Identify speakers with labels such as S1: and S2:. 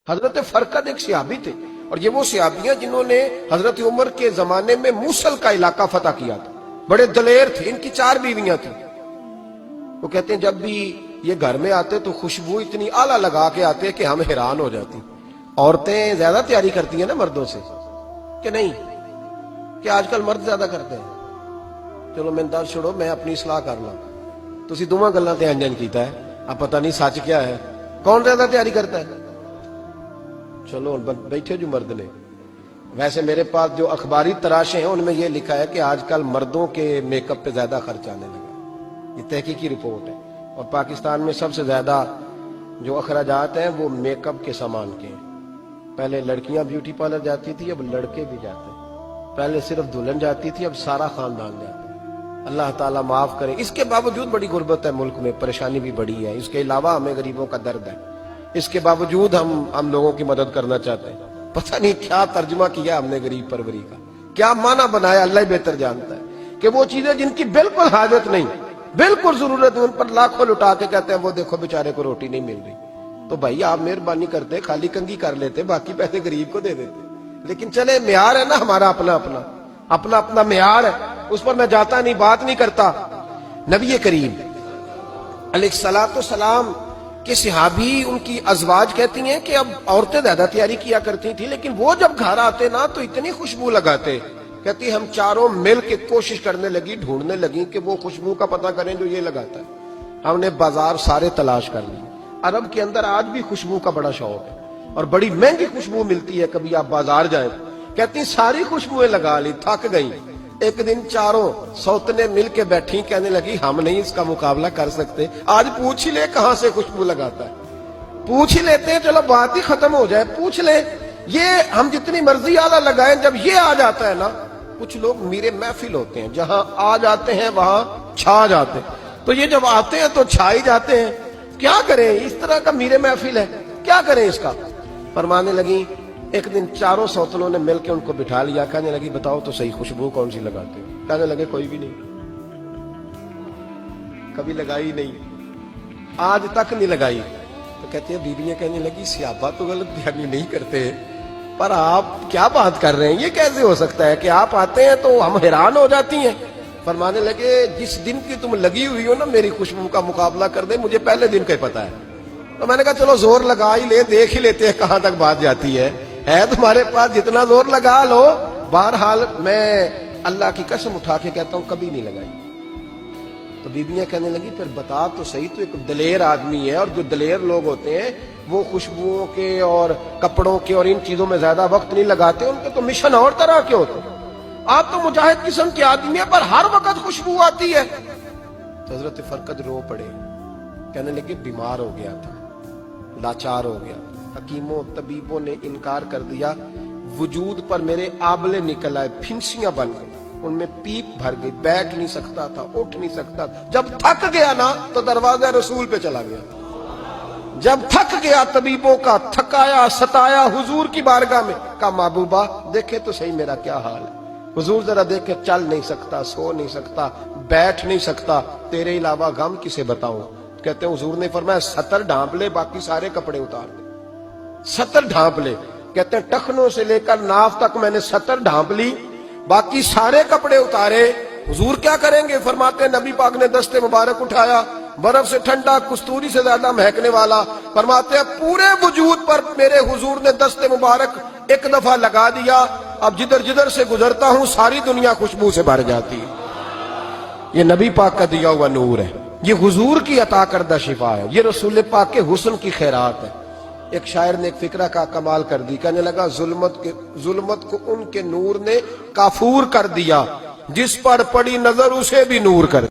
S1: حضرت فرقد ایک صحابی تھے، اور یہ وہ صحابیاں جنہوں نے حضرت عمر کے زمانے میں موصل کا علاقہ فتح کیا تھا. بڑے دلیر تھے. ان کی 4 بیویاں تھیں. وہ کہتے ہیں جب بھی یہ گھر میں آتے تو خوشبو اتنی اعلیٰ لگا کے آتے کہ ہم حیران ہو جاتی. عورتیں زیادہ تیاری کرتی ہیں نا مردوں سے کہ نہیں؟ کہ آج کل مرد زیادہ کرتے ہیں. چلو میں دس چھوڑو، میں اپنی اصلاح کر لاں. تسی دوواں گلاں تے انجن کیتا ہے، اب پتہ نہیں سچ کیا ہے. کون زیادہ تیاری کرتا ہے؟ چلو بیٹھے جو مرد نے. ویسے میرے پاس جو اخباری تراشے ہیں ان میں یہ لکھا ہے کہ آج کل مردوں کے میک اپ پہ زیادہ خرچ آنے لگا. یہ تحقیقی رپورٹ ہے. اور پاکستان میں سب سے زیادہ جو اخراجات ہیں وہ میک اپ کے سامان کے ہیں. پہلے لڑکیاں بیوٹی پارلر جاتی تھی، اب لڑکے بھی جاتے ہیں. پہلے صرف دلہن جاتی تھی، اب سارا خاندان جاتا ہے. اللہ تعالیٰ معاف کرے. اس کے باوجود بڑی غربت ہے ملک میں، پریشانی بھی بڑی ہے. اس کے علاوہ ہمیں غریبوں کا درد ہے. اس کے باوجود ہم لوگوں کی مدد کرنا چاہتے ہیں. پتہ نہیں کیا ترجمہ کیا ہم نے غریب پروری کا، کیا معنی بنایا، اللہ ہی بہتر جانتا ہے. کہ وہ چیزیں جن کی بالکل حاجت نہیں، بالکل ضرورت نہیں، ان پر لاکھوں لٹا کے کہتے ہیں وہ دیکھو بیچارے کو روٹی نہیں مل رہی. تو بھائی آپ مہربانی کرتے خالی کنگھی کر لیتے، باقی پیسے غریب کو دے دیتے. لیکن چلے معیار ہے نا ہمارا اپنا معیار ہے، اس پر میں جاتا نہیں، بات نہیں کرتا. نبی کریم علیہ السلام کہ صحابی ان کی ازواج کہتی ہیں کہ اب عورتیں زیادہ تیاری کیا کرتی تھی، لیکن وہ جب گھر آتے نا تو اتنی خوشبو لگاتے. کہتی ہم چاروں مل کے کوشش کرنے لگی، ڈھونڈنے لگی کہ وہ خوشبو کا پتہ کریں جو یہ لگاتا ہے. ہم نے بازار سارے تلاش کر لیے. عرب کے اندر آج بھی خوشبو کا بڑا شوق ہے اور بڑی مہنگی خوشبو ملتی ہے. کبھی آپ بازار جائیں، کہتی ساری خوشبوئیں لگا لی، تھک گئی. ایک دن چاروں سوتنے مل کے بیٹھی، کہنے لگی ہم نہیں اس کا مقابلہ کر سکتے، آج پوچھ ہی لے کہاں سے خوشبو لگاتا ہے. پوچھ ہی لیتے ہیں، چلو بات ہی ختم ہو جائے، پوچھ لیں. یہ ہم جتنی مرضی اعلیٰ لگائیں، جب یہ آ جاتا ہے نا، کچھ لوگ میرے محفل ہوتے ہیں، جہاں آ جاتے ہیں وہاں چھا جاتے ہیں. تو یہ جب آتے ہیں تو چھا ہی جاتے ہیں. کیا کریں؟ اس طرح کا میرے محفل ہے، کیا کریں اس کا؟ فرمانے لگی ایک دن چاروں سوتنوں نے مل کے ان کو بٹھا لیا. کہنے لگی بتاؤ تو صحیح خوشبو کون سی لگاتے ہو؟ کہنے لگے کوئی بھی نہیں، کبھی لگائی نہیں، آج تک نہیں لگائی. تو کہتے ہیں بیویاں کہنے لگی صحابہ تو غلط بیانی نہیں کرتے، پر آپ کیا بات کر رہے ہیں، یہ کیسے ہو سکتا ہے کہ آپ آتے ہیں تو ہم حیران ہو جاتی ہیں. فرمانے لگے جس دن کی تم لگی ہوئی ہو نا میری خوشبو کا مقابلہ کر دے، مجھے پہلے دن کا ہی پتا ہے. تو میں نے کہا چلو زور لگا ہی لے، دیکھ ہی لیتے ہیں کہاں تک بات جاتی ہے تمہارے پاس، جتنا زور لگا لو. بہرحال میں اللہ کی قسم اٹھا کے کہتا ہوں کبھی نہیں لگائی. تو بیویاں کہنے لگی پھر بتا تو صحیح، تو ایک دلیر آدمی ہے، اور جو دلیر لوگ ہوتے ہیں وہ خوشبوؤں کے اور کپڑوں کے اور ان چیزوں میں زیادہ وقت نہیں لگاتے، ان کے تو مشن اور طرح کے ہوتے ہیں. آپ تو مجاہد قسم کے آدمی ہیں، پر ہر وقت خوشبو آتی ہے. تو حضرت فرقد رو پڑے، کہنے لگے بیمار ہو گیا تھا، لاچار ہو گیا. حکیموں طبیبوں نے انکار کر دیا. وجود پر میرے آبلے نکل آئے، پھنسیاں بن گئی، ان میں پیپ بھر گئی، بیٹھ نہیں سکتا تھا، اٹھ نہیں سکتا. جب تھک گیا نا تو دروازہ رسول پہ چلا گیا. جب تھک گیا طبیبوں کا، تھکایا ستایا حضور کی بارگاہ میں، کہا محبوبہ دیکھے تو صحیح میرا کیا حال ہے. حضور ذرا دیکھ کے، چل نہیں سکتا، سو نہیں سکتا، بیٹھ نہیں سکتا، تیرے علاوہ غم کسے بتاؤں. کہتے ہیں حضور نے فرمایا 70 ڈھانپ لے، باقی سارے کپڑے اتار دے. 70 ڈھانپ لے. کہتے ہیں ٹخنوں سے لے کر ناف تک میں نے 70 ڈھانپ لی، باقی سارے کپڑے اتارے. حضور کیا کریں گے؟ فرماتے ہیں نبی پاک نے دست مبارک اٹھایا، برف سے ٹھنڈا، کستوری سے زیادہ مہکنے والا. فرماتے ہیں پورے وجود پر میرے حضور نے دست مبارک ایک دفعہ لگا دیا، اب جدھر جدھر سے گزرتا ہوں ساری دنیا خوشبو سے بھر جاتی ہے. یہ نبی پاک کا دیا ہوا نور ہے، یہ حضور کی عطا کردہ شفا ہے، یہ رسول پاک کے حسن کی خیرات ہے. ایک شاعر نے ایک فقرہ کا کمال کر دی، کہنے لگا ظلمت کو ان کے نور نے کافور کر دیا، جس پر پڑی نظر اسے بھی نور کر